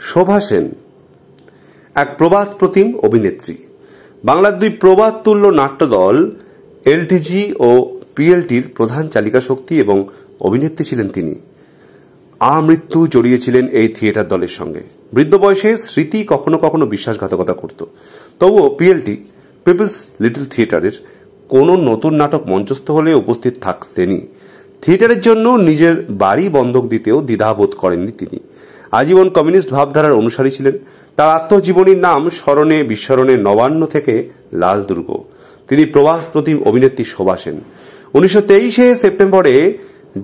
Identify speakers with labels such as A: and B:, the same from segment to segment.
A: শোভা সেন এক প্রবাদ প্রতিম অভিনেত্রী। বাংলার দুই প্রবাদ তুল্য নাট্যদল এলটিজি ও পিএলটির প্রধান চালিকা শক্তি এবং অভিনেত্রী ছিলেন তিনি। আমৃত্যু জড়িয়েছিলেন এই থিয়েটার দলের সঙ্গে। বৃদ্ধ বয়সে স্মৃতি কখনো কখনো বিশ্বাসঘাতকতা করত। তবুও পিএলটি, পিপলস লিটল থিয়েটারের কোনো নতুন নাটক মঞ্চস্থ হলে উপস্থিত থাকতেনই। থিয়েটারের জন্য নিজের বাড়ি বন্ধক দিতেও দ্বিধাবোধ করেননি তিনি। আজীবন কমিউনিস্ট ভাবধারার অনুসারী ছিলেন। তার আত্মজীবনীর নাম স্মরণে বিস্মরণে নবান্ন থেকে লাল দুর্গ। তিনি প্রবাদ প্রতিম অভিনেত্রী শোভা সেন। 1923 সেপ্টেম্বরে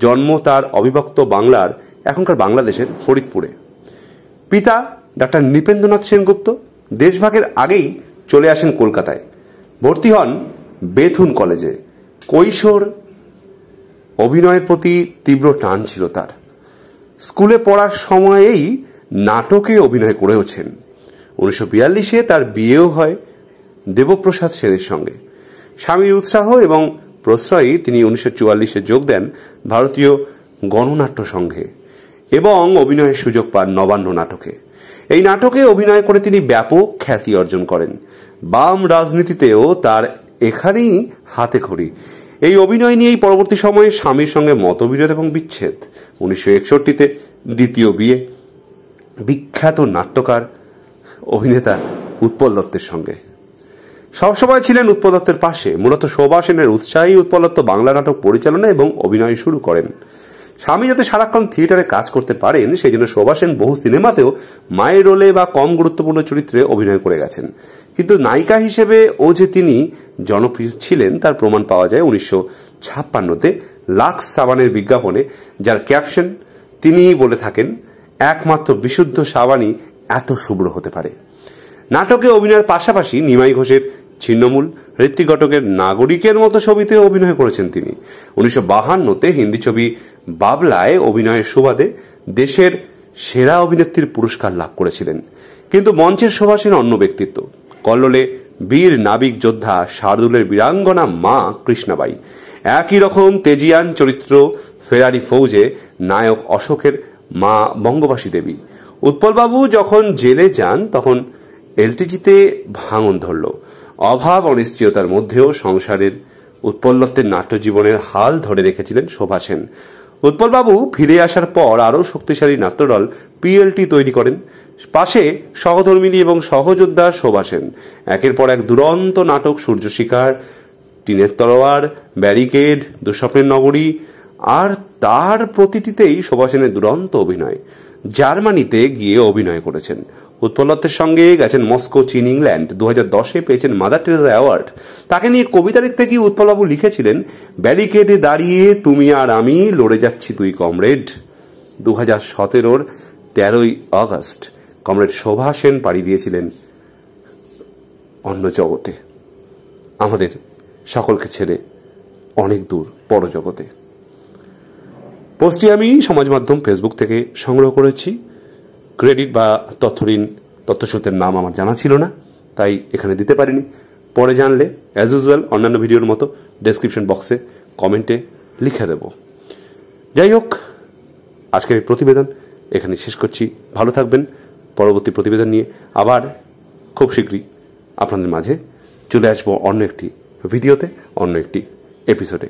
A: জন্ম তার অবিভক্ত বাংলার, এখনকার বাংলাদেশের ফরিদপুরে। পিতা ডাক্তার নৃপেন্দ্রনাথ সেনগুপ্ত দেশভাগের আগেই চলে আসেন কলকাতায়। ভর্তি হন বেথুন কলেজে। কৈশোর অভিনয়ের প্রতি তীব্র টান ছিল তার। স্কুলে পড়ার সময়েই নাটকে অভিনয় করেওছেন। 1942 তার বিয়েও হয় দেবপ্রসাদ সেনের সঙ্গে। স্বামীর উৎসাহ এবং প্রশ্রয়ে তিনি 1944 যোগ দেন ভারতীয় গণনাট্য সংঘে এবং অভিনয়ের সুযোগ পান নবান্ন নাটকে। এই নাটকে অভিনয় করে তিনি ব্যাপক খ্যাতি অর্জন করেন। বাম রাজনীতিতেও তার এখানেই হাতে খড়ি। এই অভিনয় নিয়েই পরবর্তী সময়ে স্বামীর সঙ্গে মতবিরোধ এবং বিচ্ছেদ। 1961 দ্বিতীয় বিয়ে বিখ্যাত নাট্যকার অভিনেতা উৎপল দত্তের সঙ্গে। সবসময় ছিলেন উৎপল দত্তের পাশে। মূলত শোভা সেনের উৎসাহী উৎপল দত্ত বাংলা নাটক পরিচালনা এবং অভিনয় শুরু করেন। স্বামী যাতে সারাক্ষণ থিয়েটারে কাজ করতে পারেন সেই জন্য শোভা সেন বহু সিনেমাতেও মায়ের রোলে বা কম গুরুত্বপূর্ণ চরিত্রে অভিনয় করে গেছেন। কিন্তু নায়িকা হিসেবে ও যে তিনি জনপ্রিয় ছিলেন তার প্রমাণ পাওয়া যায় 1956 লাক্স সাবানের বিজ্ঞাপনে, যার ক্যাপশন তিনিই বলে থাকেন, একমাত্র বিশুদ্ধ সাবানই এত শুভ্র হতে পারে। নাটকে অভিনয়ের পাশাপাশি নিমাই ঘোষের ছিন্নমূল, ঋত্বিক ঘটকের নাগরিকের মতো ছবিতে অভিনয় করেছেন তিনি। 1952 হিন্দি ছবি বাবলায় অভিনয়ের সুবাদে দেশের সেরা অভিনেত্রীর পুরস্কার লাভ করেছিলেন। কিন্তু মঞ্চের শোভা সেন অন্য ব্যক্তিত্ব। কল্লোলে বীর নাবিক যোদ্ধা শার্দুলের বীরাঙ্গনা মা কৃষ্ণাবাই। একই রকম তেজিয়ান চরিত্র ফেরারি ফৌজে নায়ক অশোকের মা বঙ্গবাসী দেবী। উৎপলবাবু যখন জেলে যান তখন এলটিজিতে ভাঙন ধরল। অভাব অনিশ্চয়তার মধ্যেও সংসারের উৎপল দত্তের নাট্যজীবনের হাল ধরে রেখেছিলেন শোভা সেন। উৎপলবাবু ফিরে আসার পর আরও শক্তিশালী নাট্যদল পিএলটি তৈরি করেন। পাশে সহধর্মিনী এবং সহযোদ্ধা শোভা সেন। একের পর এক দুরন্ত নাটক সূর্য শিকার, টিনের তলোয়ার, ব্যারিকেড, দুঃস্বপ্নের নগরী, আর তার প্রতিটিতেই শোভা সেনের দুরন্ত অভিনয়। জার্মানিতে গিয়ে অভিনয় করেছেন। উৎপল দত্তের সঙ্গে গেছেন মস্কো, চীন, ইংল্যান্ড। 2010 পেয়েছেন মাদার টেরেসা অ্যাওয়ার্ড। তাকে নিয়ে কবিতা লিখতে গিয়ে উৎপলবাবু লিখেছিলেন, ব্যারিকেডে দাঁড়িয়ে তুমি আর আমি লড়ে যাচ্ছি তুই কমরেড। 2017 13 আগস্ট কমরেড শোভা সেন পাড়ি দিয়েছিলেন অন্য জগতে, আমাদের সকলকে ছেড়ে অনেক দূর পরজগতে। পোস্টটি আমি সমাজ মাধ্যম ফেসবুক থেকে সংগ্রহ করেছি। ক্রেডিট বা তথ্যসূত্রের নাম আমার জানা ছিল না, তাই এখানে দিতে পারিনি। পরে জানলে অ্যাজ ইউজুয়াল অন্যান্য ভিডিওর মতো ডেসক্রিপশন বক্সে কমেন্টে লিখে দেব। যাই হোক, আজকের এই প্রতিবেদন এখানে শেষ করছি। ভালো থাকবেন। পরবর্তী প্রতিবেদন নিয়ে আবার খুব শীঘ্রই আপনাদের মাঝে চলে আসবো অন্য একটি ভিডিওতে, অন্য একটি এপিসোডে।